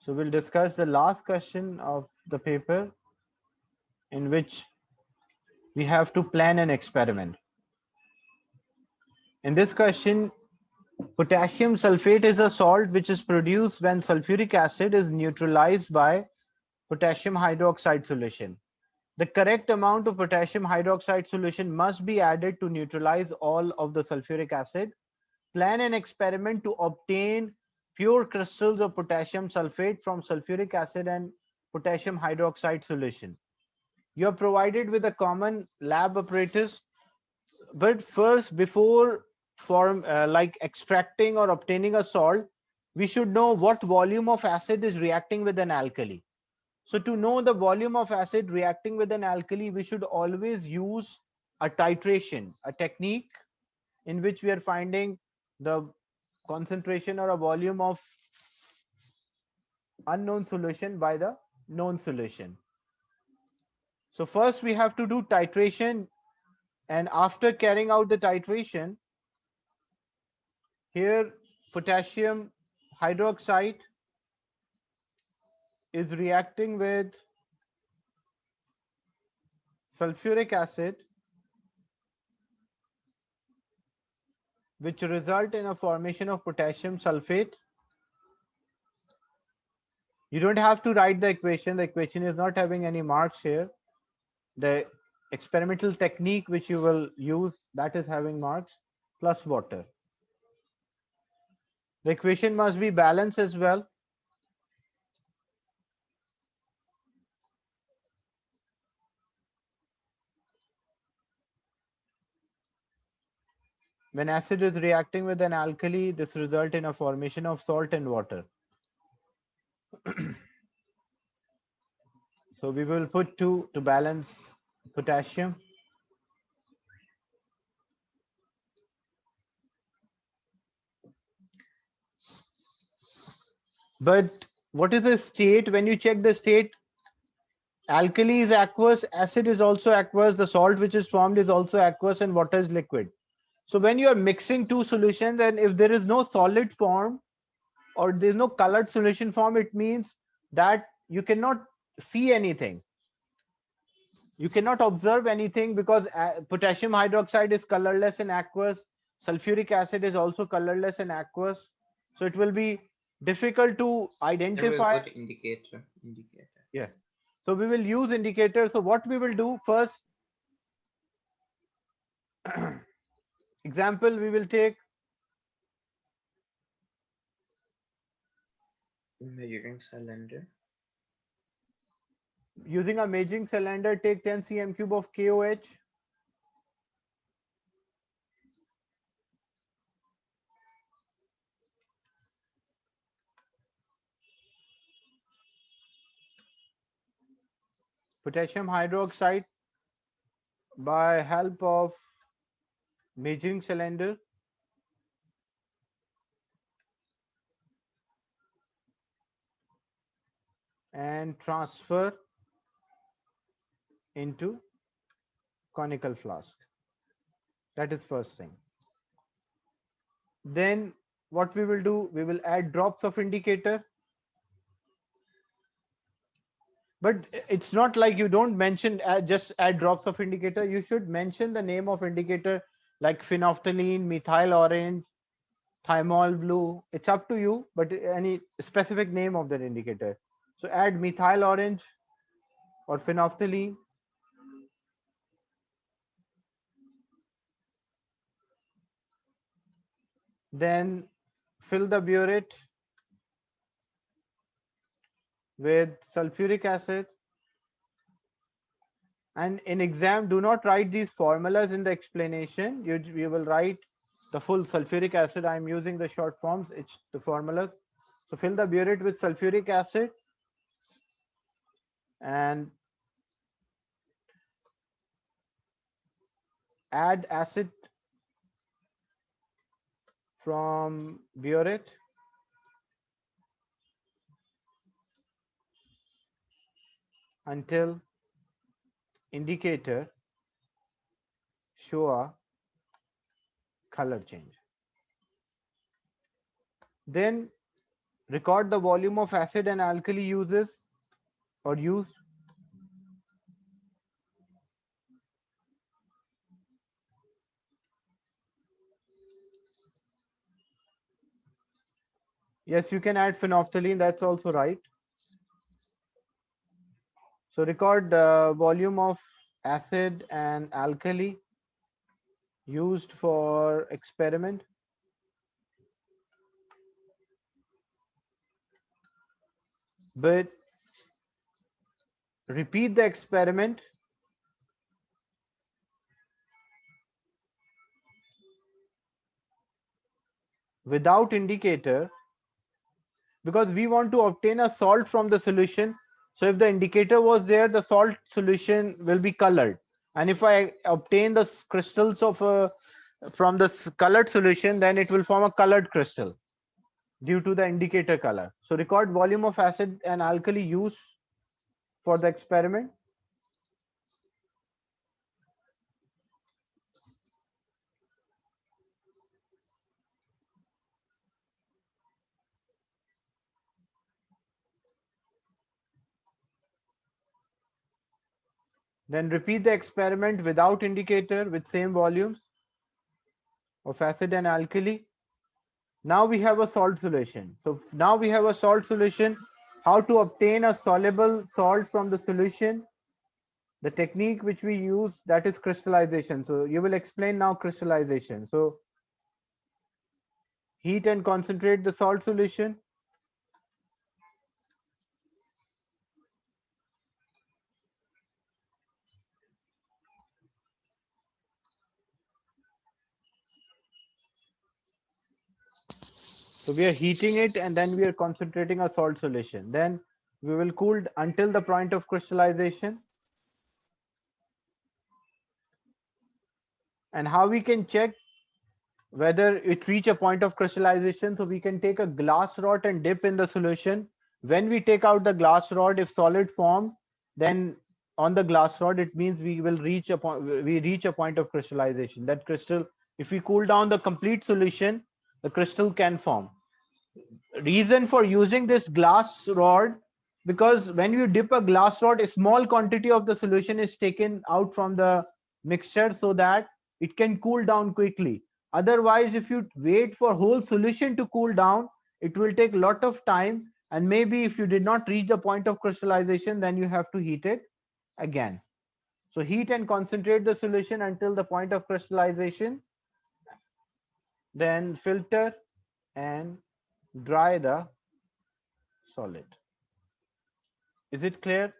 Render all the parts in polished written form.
So we'll discuss the last question of the paper, in which we have to plan an experiment. In this question, potassium sulfate is a salt which is produced when sulfuric acid is neutralized by potassium hydroxide solution. The correct amount of potassium hydroxide solution must be added to neutralize all of the sulfuric acid. Plan an experiment to obtain pure crystals of potassium sulfate from sulfuric acid and potassium hydroxide solution. You are provided with a common lab apparatus, but first, before like extracting or obtaining a salt, we should know what volume of acid is reacting with an alkali. So to know the volume of acid reacting with an alkali, we should always use a titration, a technique in which we are finding the concentration or a volume of unknown solution by the known solution. So first we have to do titration, and after carrying out the titration, here potassium hydroxide is reacting with sulfuric acid, which result in a formation of potassium sulfate. You don't have to write the equation. The equation is not having any marks here. The experimental technique which you will use, that is having marks, plus water. The equation must be balanced as well. When acid is reacting with an alkali, this result in a formation of salt and water. So we will put 2 to balance potassium. But what is the state? When you check the state, alkali is aqueous, acid is also aqueous, the salt which is formed is also aqueous, and water is liquid. So when you are mixing two solutions, and if there is no solid form or there is no colored solution form, it means that you cannot see anything. You cannot observe anything, because potassium hydroxide is colorless and aqueous. Sulfuric acid is also colorless and aqueous. So it will be difficult to identify. Put indicator. Yeah. So we will use indicators. So what we will do first, example, we will take Measuring cylinder. using a measuring cylinder, take 10 cm cube of KOH. Potassium hydroxide by help of measuring cylinder. And transfer into conical flask. That is first thing. Then what we will do, we will add drops of indicator. But it's not like you don't mention just add drops of indicator. You should mention the name of indicator, like phenolphthalein, methyl orange, thymol blue. It's up to you, but any specific name of that indicator. So add methyl orange or phenolphthalein. Then fill the burette with sulfuric acid. And in exam, do not write these formulas in the explanation. You will write the full sulfuric acid. I'm using the short forms, it's the formulas. So fill the burette with sulfuric acid and add acid from burette. Until indicator show a color change. Then Record the volume of acid and alkali uses or used. Yes, you can add phenolphthalein, that's also right. So record volume of acid and alkali used for experiment. But repeat the experiment without indicator, because we want to obtain a salt from the solution. So if the indicator was there, the salt solution will be colored. And if I obtain the crystals of from the colored solution, then it will form a colored crystal due to the indicator color. So record volume of acid and alkali used for the experiment. Then repeat the experiment without indicator with same volumes of acid and alkali. Now we have a salt solution. So now we have a salt solution. How to obtain a soluble salt from the solution? The technique which we use, that is crystallization. So you will explain now crystallization. So heat and concentrate the salt solution. So we are heating it and then we are concentrating a salt solution. Then we will cool until the point of crystallization. And how we can check whether it reach a point of crystallization? So we can take a glass rod and dip in the solution. When we take out the glass rod, if solid form, then on the glass rod, it means we will reach a point, we reach a point of crystallization. That crystal, if we cool down the complete solution, the crystal can form. Reason for using this glass rod, because when you dip a glass rod, a small quantity of the solution is taken out from the mixture so that it can cool down quickly. Otherwise, if you wait for whole solution to cool down, it will take a lot of time, and maybe if you did not reach the point of crystallization, then you have to heat it again. So heat and concentrate the solution until the point of crystallization, then filter and dry the solid. Is it clear?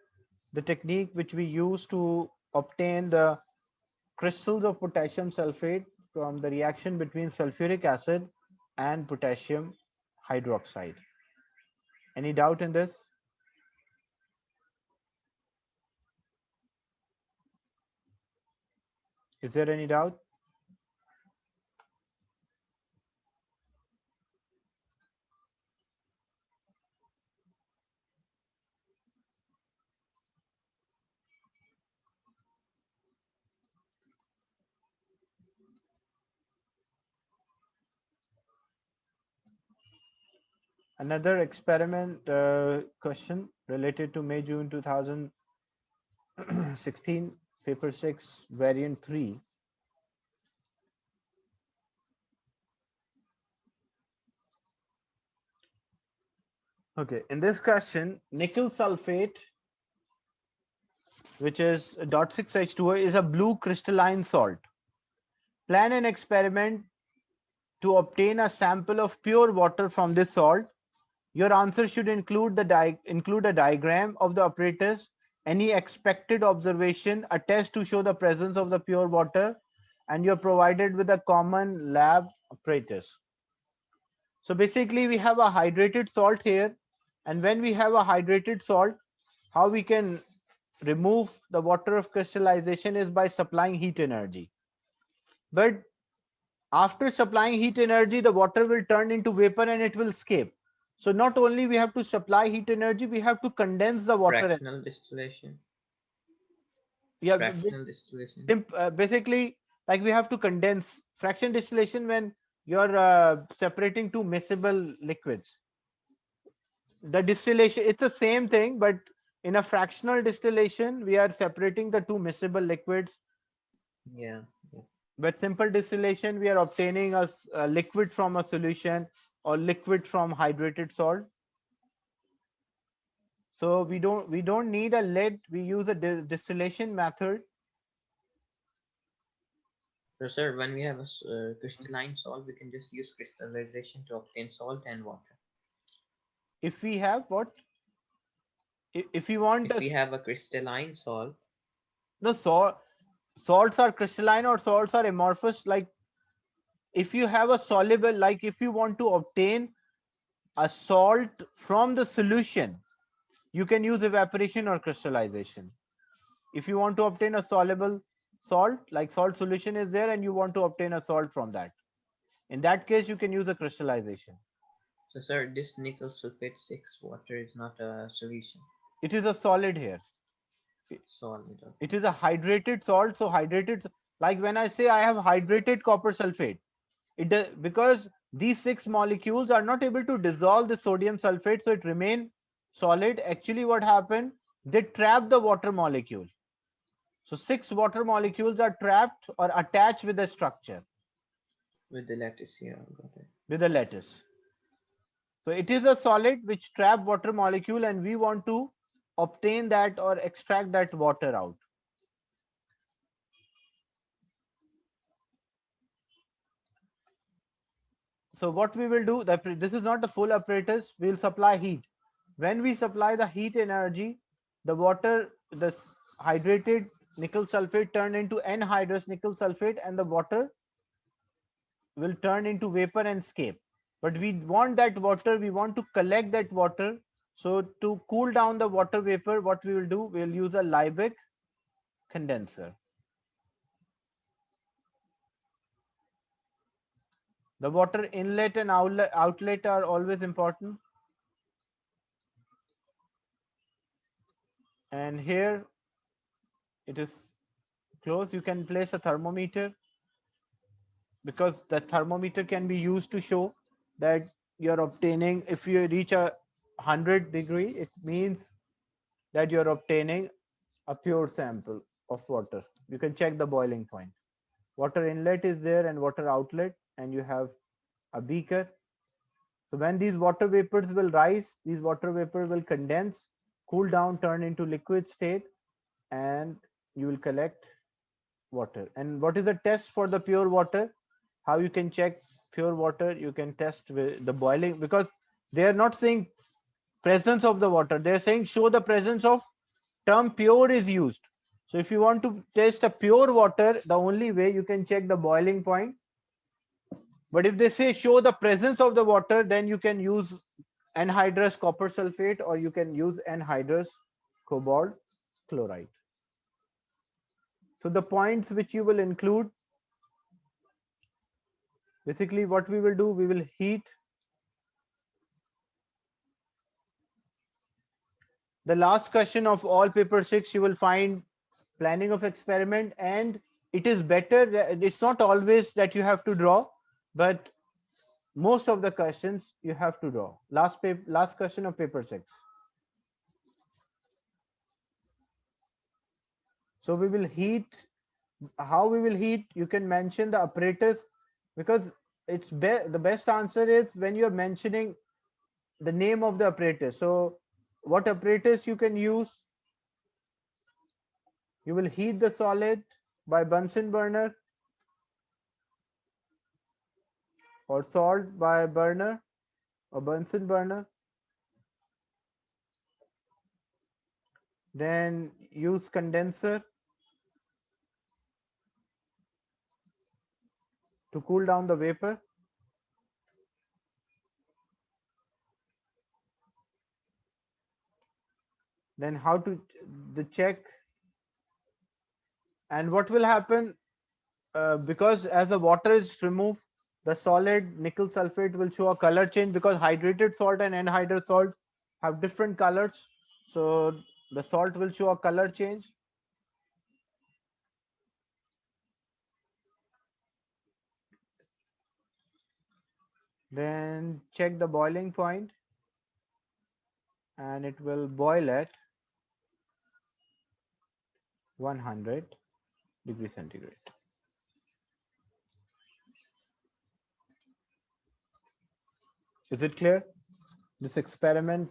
The technique which we use to obtain the crystals of potassium sulfate from the reaction between sulfuric acid and potassium hydroxide. Any doubt in this? Is there any doubt? Another experiment question related to May June 2016, paper 6, variant 3. Okay, in this question, nickel sulfate, which is .6H2O, is a blue crystalline salt. Plan an experiment to obtain a sample of pure water from this salt. Your answer should include include a diagram of the apparatus, any expected observation, a test to show the presence of the pure water, and you're provided with a common lab apparatus. So basically, we have a hydrated salt here, and when we have a hydrated salt, how we can remove the water of crystallization is by supplying heat energy. But after supplying heat energy, the water will turn into vapor and it will escape. So not only we have to supply heat energy, we have to condense the water. Fractional distillation. Yeah, Fractional distillation. basically, like we have to condense fraction distillation when you're separating two miscible liquids. The distillation, it's the same thing, but in a fractional distillation, we are separating the two miscible liquids. Yeah. Yeah. But simple distillation, we are obtaining a liquid from a solution or liquid from hydrated salt. So we don't need a lead. We use a distillation method. So, sir, when we have a crystalline salt, we can just use crystallization to obtain salt and water. If we have what? If you want If a we have a crystalline salt, no salts are crystalline or salts are amorphous. Like if you have a soluble, like if you want to obtain a salt from the solution, you can use evaporation or crystallization. If you want to obtain a soluble salt, like salt solution is there and you want to obtain a salt from that, in that case you can use a crystallization. so sir, this nickel sulfate 6 water is not a solution. It is a solid here. Solid, It okay. is a hydrated salt. So hydrated, like when I say I have hydrated copper sulfate, it does, because these six molecules are not able to dissolve the sodium sulfate, so it remain solid. Actually what happened, they trap the water molecule. So six water molecules are trapped or attached with the structure, With the lattice, yeah, got it. with the lattice. So it is a solid which trap water molecule and we want to obtain that or extract that water out. So what we will do, this is not the full apparatus, we will supply heat. When we supply the heat energy, the water, the hydrated nickel sulfate turn into anhydrous nickel sulfate and the water will turn into vapor and escape. But we want that water, we want to collect that water. So to cool down the water vapor, what we will do, we will use a Liebig condenser. The water inlet and outlet are always important. And here it is close. You can place a thermometer because the thermometer can be used to show that you're obtaining, if you reach 100 degree, it means that you're obtaining a pure sample of water. You can check the boiling point. Water inlet is there and water outlet, and you have a beaker. So when these water vapors will rise, these water vapor will condense, cool down, turn into liquid state, and you will collect water. And what is the test for the pure water? How you can check pure water? You can test with the boiling, because they are not saying presence of the water. They're saying show the presence of, term pure is used. So if you want to test a pure water, the only way you can check the boiling point. But if they say show the presence of the water, then you can use anhydrous copper sulfate or you can use anhydrous cobalt chloride. So the points which you will include, basically what we will do, we will heat. The last question of all paper 6, you will find planning of experiment, and it is better, it's not always that you have to draw, but most of the questions you have to draw. Last question of paper 6. So we will heat. How we will heat? You can mention the apparatus, because the best answer is when you're mentioning the name of the apparatus. So what apparatus you can use? You will heat the solid by Bunsen burner or salt by burner or Bunsen burner. Then use condenser to cool down the vapor. Then how to the check, and what will happen, because as the water is removed, the solid nickel sulfate will show a color change, because hydrated salt and anhydrous salt have different colors. So the salt will show a color change. Then check the boiling point. and it will boil at 100 degrees centigrade. Is it clear? This experiment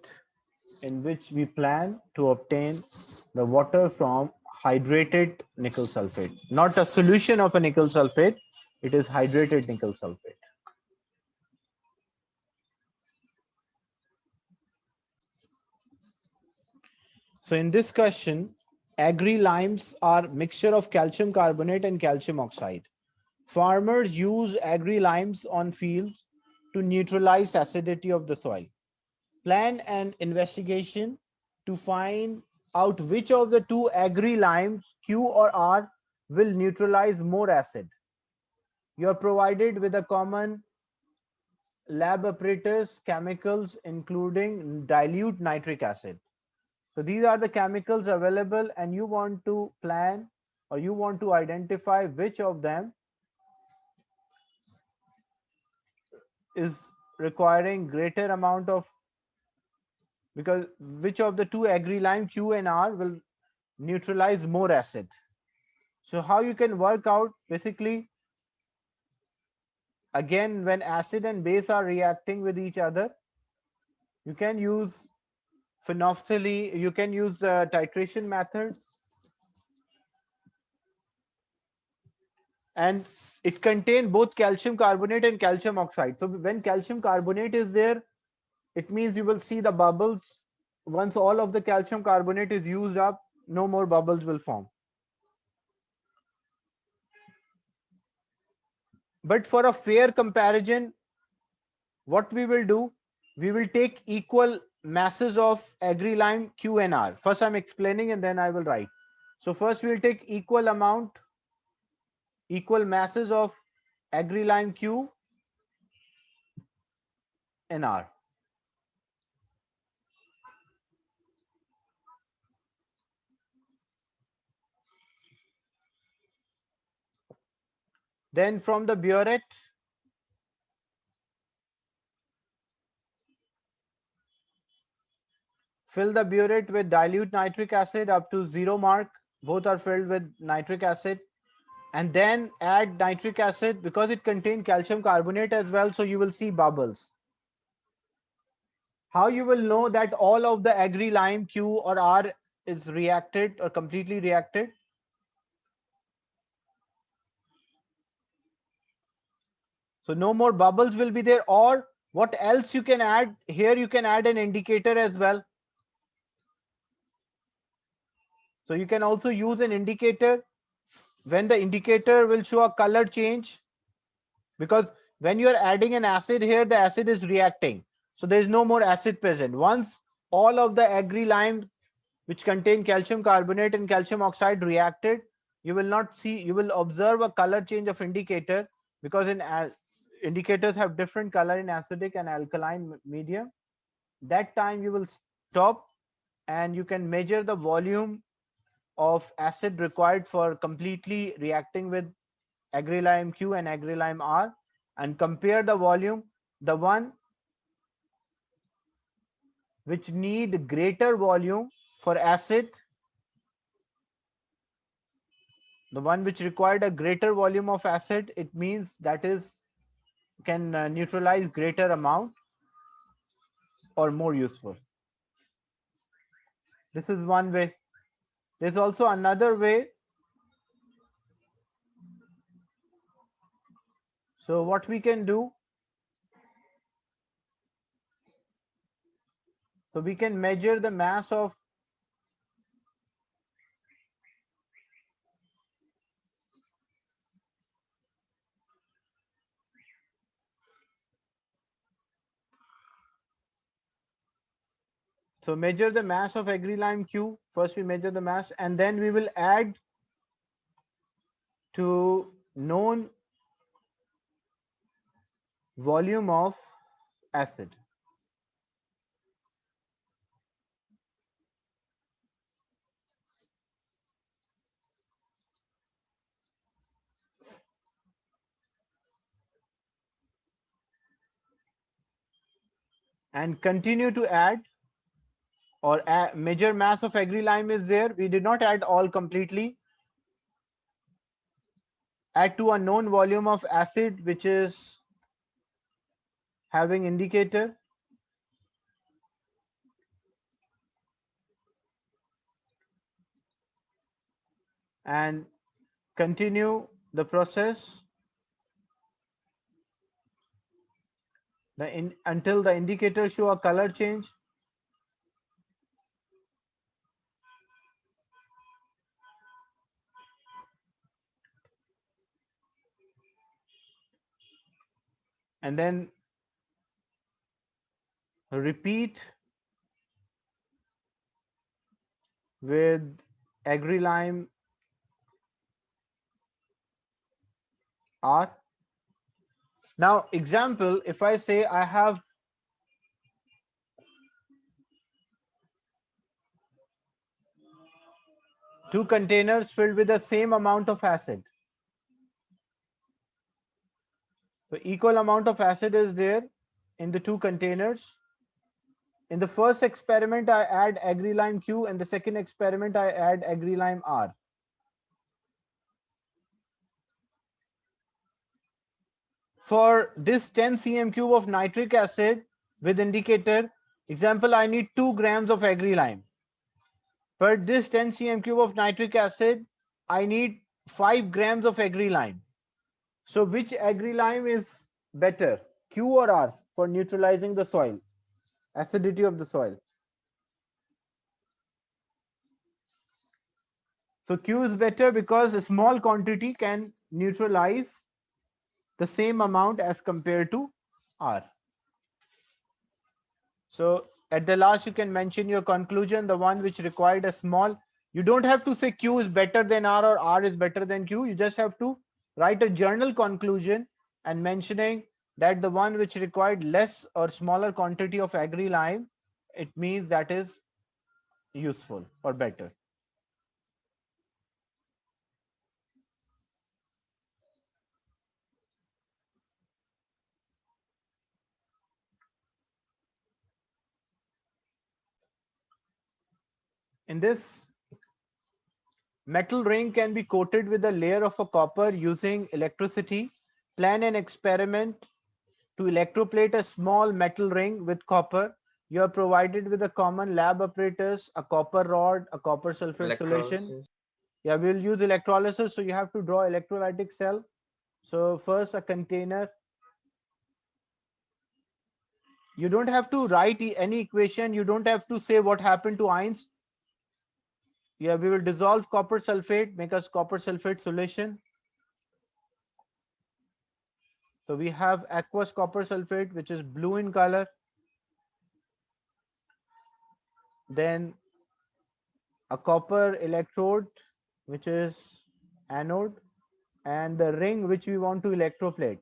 in which we plan to obtain the water from hydrated nickel sulfate, not a solution of a nickel sulfate, it is hydrated nickel sulfate. So in this question, agri-limes are mixture of calcium carbonate and calcium oxide. Farmers use agri-limes on fields to neutralize acidity of the soil. Plan an investigation to find out which of the two agri-limes, Q or R, will neutralize more acid. You are provided with a common lab apparatus chemicals including dilute nitric acid. So these are the chemicals available and you want to plan or you want to identify which of them is requiring greater amount of, because which of the two agri-lime Q and R will neutralize more acid. So how you can work out, basically, again, when acid and base are reacting with each other, you can use phenolphthalein, you can use the titration method, and it contains both calcium carbonate and calcium oxide. So when calcium carbonate is there, it means you will see the bubbles. Once all of the calcium carbonate is used up, no more bubbles will form. But for a fair comparison, what we will do, we will take equal masses of agri-lime Q and R. First I'm explaining and then I will write. So first we'll take equal amount, equal masses of agri-lime Q and R. Then from the burette, fill the burette with dilute nitric acid up to 0 mark. Both are filled with nitric acid. And then add nitric acid because it contains calcium carbonate as well. So you will see bubbles. How you will know that all of the agri-lime Q or R is reacted or completely reacted? So no more bubbles will be there. Or what else you can add? Here you can add an indicator as well. So you can also use an indicator when the indicator will show a color change, because when you are adding an acid here, the acid is reacting. So there is no more acid present. Once all of the agri-lime which contain calcium carbonate and calcium oxide reacted, you will not see, you will observe a color change of indicator, because in indicators have different color in acidic and alkaline medium. That time you will stop and you can measure the volume of acid required for completely reacting with agri-lime Q and agri-lime R, and compare the volume. The one which need greater volume for acid, the one which required a greater volume of acid, it means that is can neutralize greater amount or more useful. This is one way. There's also another way. So what we can do, so we can measure the mass of measure the mass of agri-lime Q. First we measure the mass and then we will add to known volume of acid. And continue to add or major mass of agri-lime is there. We did not add all completely. Add to a known volume of acid which is having indicator. And continue the process until the indicators show a color change. And then repeat with agri-lime R. Now, example, if I say I have two containers filled with the same amount of acid. So equal amount of acid is there in the two containers. In the first experiment, I add agri-lime Q, and the second experiment, I add agri-lime R. For this 10 cm cube of nitric acid with indicator, example, I need 2 grams of agri-lime. For this 10 cm cube of nitric acid, I need 5 grams of agri-lime. So which agri-lime is better, Q or R, for neutralizing the soil, acidity of the soil? So Q is better because a small quantity can neutralize the same amount as compared to R. So at the last, you can mention your conclusion, the one which required a small. You don't have to say Q is better than R or R is better than Q. You just have to write a journal conclusion and mentioning that the one which required less or smaller quantity of agri-lime, it means that is useful or better. In this, metal ring can be coated with a layer of a copper using electricity. Plan an experiment to electroplate a small metal ring with copper. You are provided with a common lab apparatus, a copper rod, a copper sulfate solution. Electrolysis. Yeah, we'll use electrolysis. So you have to draw electrolytic cell. So first a container. You don't have to write any equation. You don't have to say what happened to ions. Yeah, we will dissolve copper sulfate, make us copper sulfate solution. So we have aqueous copper sulfate, which is blue in color. Then a copper electrode, which is anode, and the ring which we want to electroplate,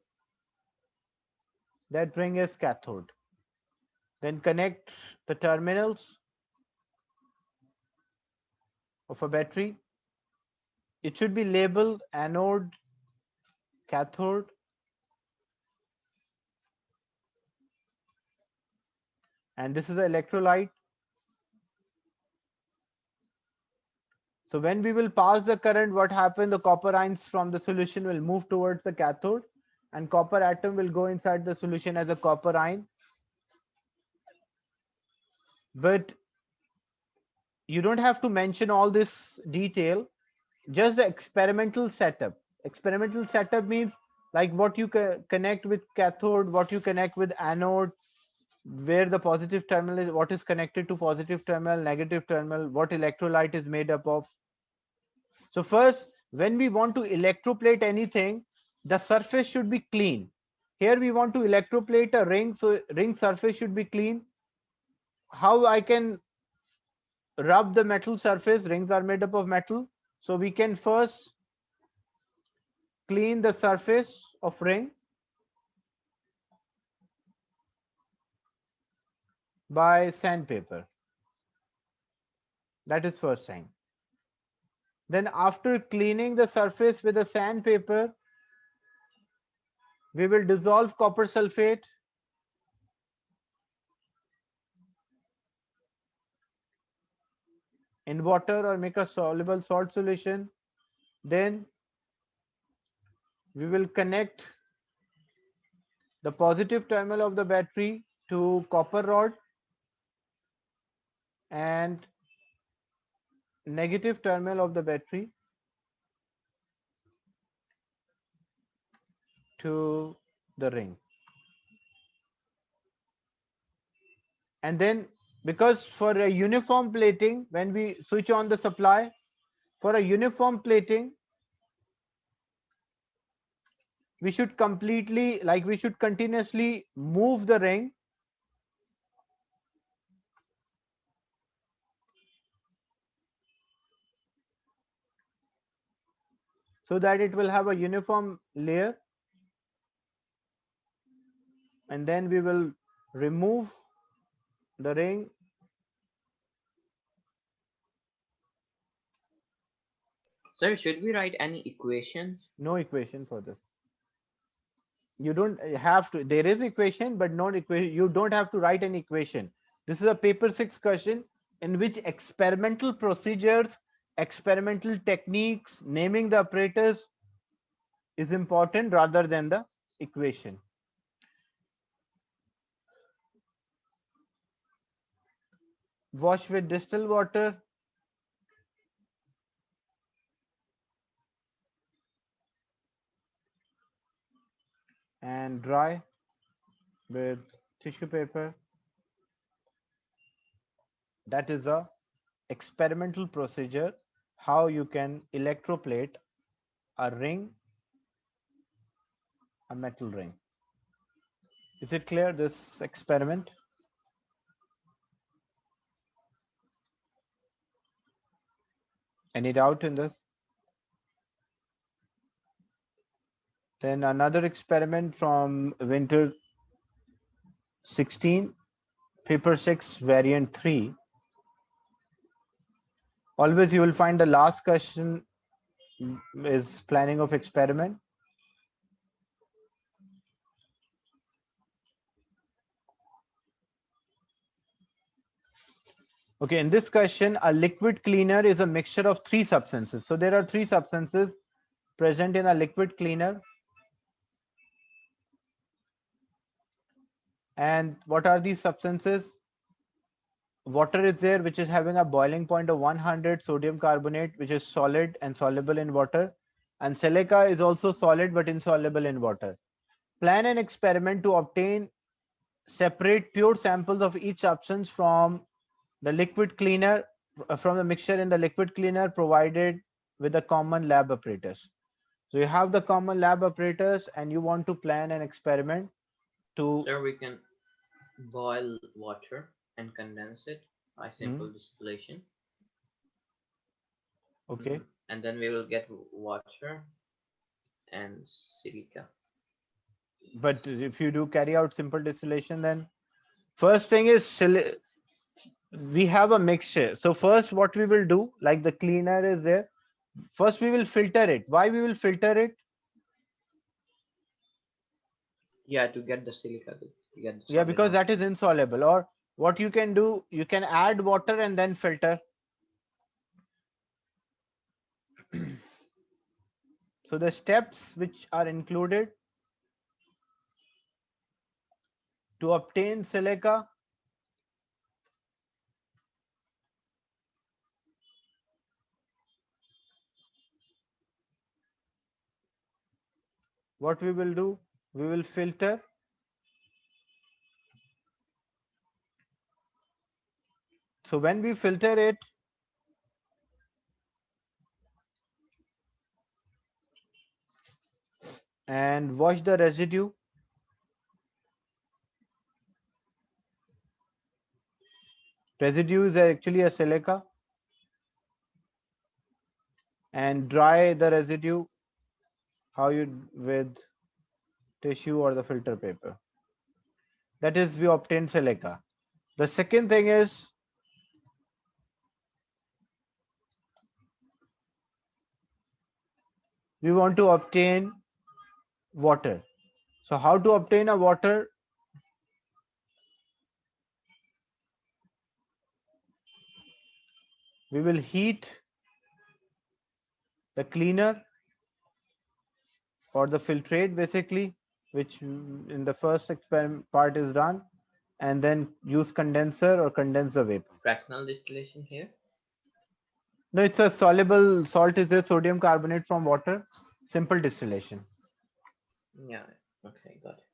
that ring is cathode. Then connect the terminals of a battery. It should be labeled anode, cathode, and this is the electrolyte. So when we will pass the current, what happened? The copper ions from the solution will move towards the cathode, and copper atom will go inside the solution as a copper ion. But you don't have to mention all this detail, just the experimental setup. Experimental setup means like what you connect with cathode, what you connect with anode, where the positive terminal is, what is connected to positive terminal, negative terminal, what electrolyte is made up of. So first, when we want to electroplate anything, the surface should be clean. Here we want to electroplate a ring, so ring surface should be clean. How I can rub the metal surface? Rings are made up of metal. So we can first clean the surface of ring by sandpaper. That is first thing. Then after cleaning the surface with a sandpaper, we will dissolve copper sulfate in water or make a soluble salt solution. Then we will connect the positive terminal of the battery to copper rod and negative terminal of the battery to the ring. And then, because for a uniform plating, when we switch on the supply, for a uniform plating, we should we should continuously move the ring so that it will have a uniform layer, and then we will remove the ring. Sir, should we write any equations? No equation for this. You don't have to. There is equation, but not equation. You don't have to write an equation. This is a paper 6 question in which experimental procedures, experimental techniques, naming the apparatus is important rather than the equation. Wash with distilled water. And dry with tissue paper. That is a experimental procedure how you can electroplate a ring, a metal ring. Is it clear, this experiment? Any doubt in this? Then another experiment from winter 16, paper 6, variant 3. Always you will find the last question is planning of experiment. Okay, in this question, a liquid cleaner is a mixture of 3 substances. So there are 3 substances present in a liquid cleaner. And what are these substances? Water is there, which is having a boiling point of 100, sodium carbonate, which is solid and soluble in water. And silica is also solid but insoluble in water. Plan an experiment to obtain separate pure samples of each substance from the liquid cleaner, from the mixture in the liquid cleaner provided with the common lab apparatus. So you have the common lab apparatus and you want to plan an experiment to. Sir, we can boil water and condense it by simple distillation. Okay. And then we will get water and silica. But if you do carry out simple distillation, then first thing is we have a mixture. So first what we will do, like the cleaner is there, first we will filter it. Why we will filter it? Yeah, to get the silica. To get the Yeah, because solid that is insoluble. Or what you can do, you can add water and then filter. So the steps which are included to obtain silica: what we will do, we will filter. So when we filter it, and wash the residue, residue is actually a silica, and dry the residue, how you, with tissue or the filter paper. That is, we obtain silica. The second thing is we want to obtain water. So how to obtain a water? we will heat the cleaner or the filtrate basically, which in the first experiment part is done, and then use condenser or condense the vapor. Fractional distillation here. No, it's a soluble salt is a sodium carbonate from water, simple distillation. Yeah. Okay, got it.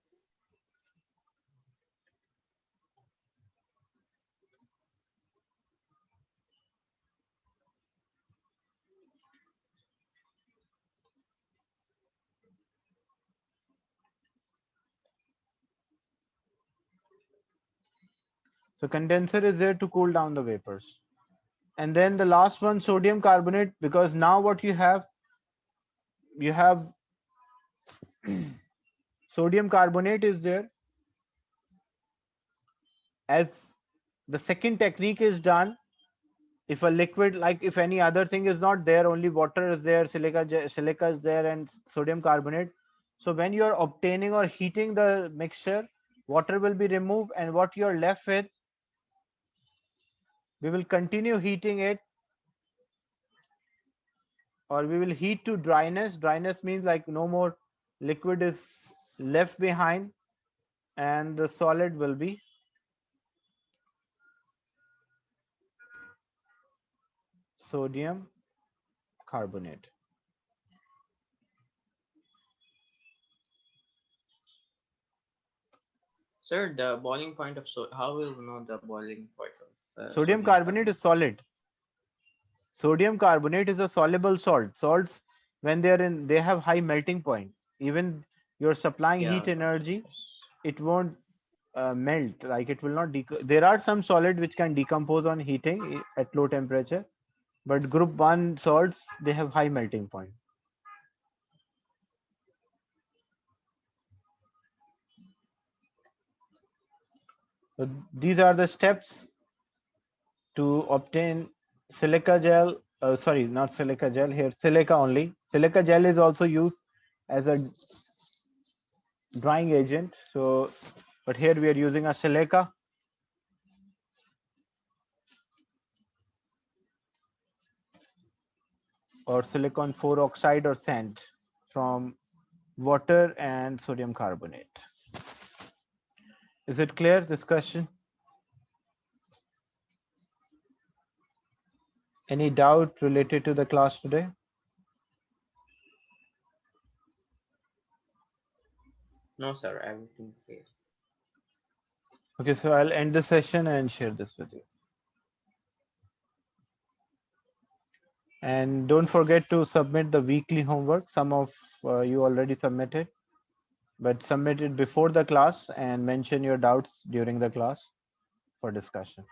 So condenser is there to cool down the vapors. And then the last one, sodium carbonate, because now what you have sodium carbonate is there as the second technique is done. If a liquid, like if any other thing is not there, only water is there, silica is there, and sodium carbonate. So when you are obtaining or heating the mixture, water will be removed, and what you are left with, we will continue heating it, or we will heat to dryness. Dryness means like no more liquid is left behind, and the solid will be sodium carbonate. Sir, the boiling point of how will we know the boiling point of Sodium sodium carbonate carbonate? is solid. Sodium carbonate is a soluble salt. Salts, when they're in, they have high melting point. Even you're supplying Yeah, heat got energy, it. it won't melt. Like it will not. There are some solid which can decompose on heating at low temperature, but group one salts, they have high melting point. So these are the steps to obtain silica gel. Sorry, not silica gel here. Silica only. Silica gel is also used as a drying agent. So, but here we are using a silica or silicon 4 oxide or sand from water and sodium carbonate. Is it clear, this question? Any doubt related to the class today? No, sir, everything clear. Okay, so I'll end the session and share this with you. And don't forget to submit the weekly homework. Some of you already submitted, but submit it before the class and mention your doubts during the class for discussion.